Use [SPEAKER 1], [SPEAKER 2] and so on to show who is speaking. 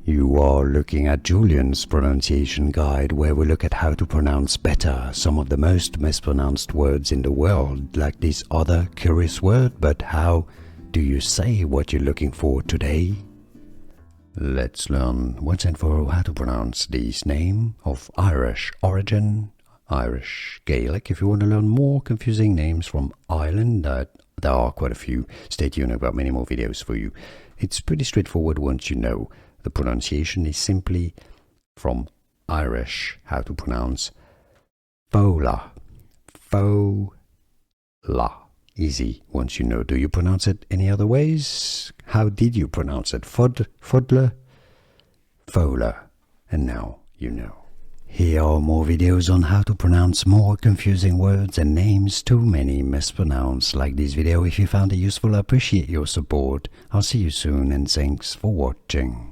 [SPEAKER 1] You are looking at Julian's pronunciation guide, where we look at how to pronounce better some of the most mispronounced words in the world, like this other curious word. But how do you say what you're looking for today? Let's learn once and for all how to pronounce this name of Irish origin, Irish Gaelic. If you want to learn more confusing names from Ireland, there are quite a few. Stay tuned, I've got many more videos for you. It's pretty straightforward once you know. The pronunciation is simply from Irish, how to pronounce Fodhla. Fodhla. Easy once you know. Do you pronounce it any other ways? How did you pronounce it? Fodhla? Fodhla. And now you know. Here are more videos on how to pronounce more confusing words and names too many mispronounced. Like this video if you found it useful. I appreciate your support. I'll see you soon and thanks for watching.